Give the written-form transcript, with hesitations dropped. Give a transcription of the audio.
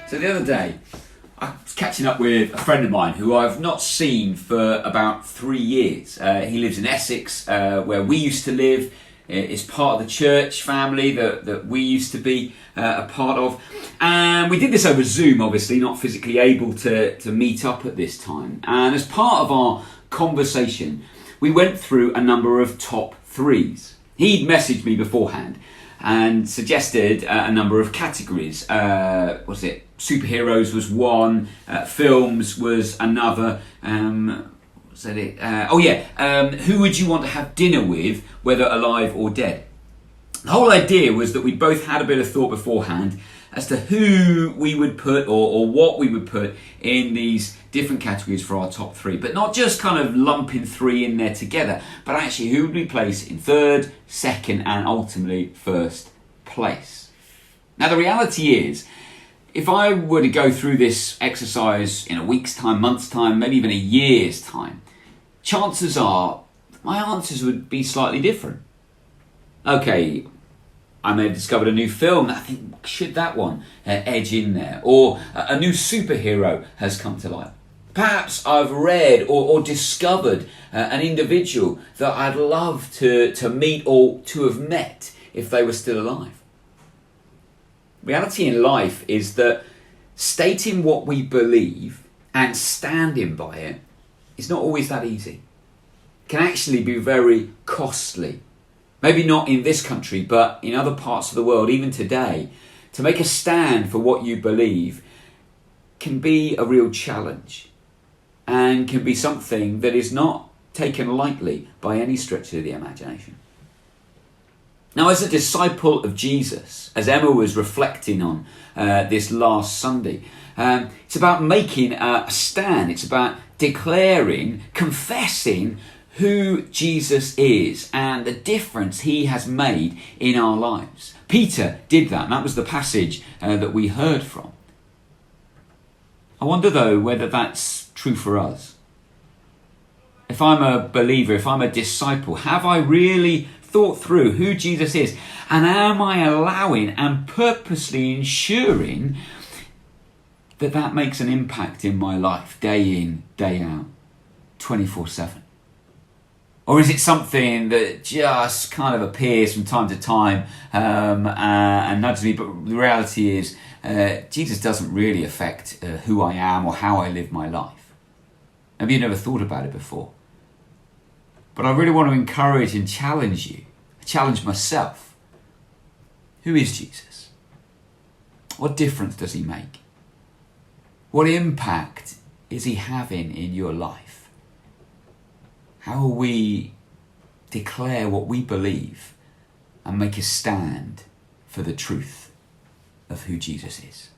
So the other day, I was catching up with a friend of mine who I've not seen for about 3 years. He lives in Essex, where we used to live. It's part of the church family that we used to be a part of. And we did this over Zoom, obviously, not physically able to meet up at this time. And as part of our conversation, we went through a number of top threes. He'd messaged me beforehand and suggested a number of categories. Was it superheroes was one, films was another. Who would you want to have dinner with, whether alive or dead? The whole idea was that we both had a bit of thought beforehand as to who we would put or what we would put in these different categories for our top three, but not just kind of lumping three in there together, but actually who would we place in third, second, and ultimately first place. Now the reality is, if I were to go through this exercise in a week's time, month's time, maybe even a year's time, chances are my answers would be slightly different. Okay, I may have discovered a new film that I think, should that one edge in there? Or a new superhero has come to light. Perhaps I've read or discovered an individual that I'd love to meet or to have met if they were still alive. Reality in life is that stating what we believe and standing by it is not always that easy. It can actually be very costly. Maybe not in this country, but in other parts of the world, even today, to make a stand for what you believe can be a real challenge and can be something that is not taken lightly by any stretch of the imagination. Now, as a disciple of Jesus, as Emma was reflecting on this last Sunday, it's about making a stand. It's about declaring, confessing who Jesus is and the difference he has made in our lives. Peter did that, and that was the passage that we heard from. I wonder, though, whether that's true for us. If I'm a believer, if I'm a disciple, have I really thought through who Jesus is, and am I allowing and purposely ensuring that makes an impact in my life day in, day out, 24/7? Or is it something that just kind of appears from time to time and nudges me? But the reality is Jesus doesn't really affect who I am or how I live my life. Maybe you've never thought about it before. But I really want to encourage and challenge you, challenge myself. Who is Jesus? What difference does he make? What impact is he having in your life? How will we declare what we believe and make a stand for the truth of who Jesus is?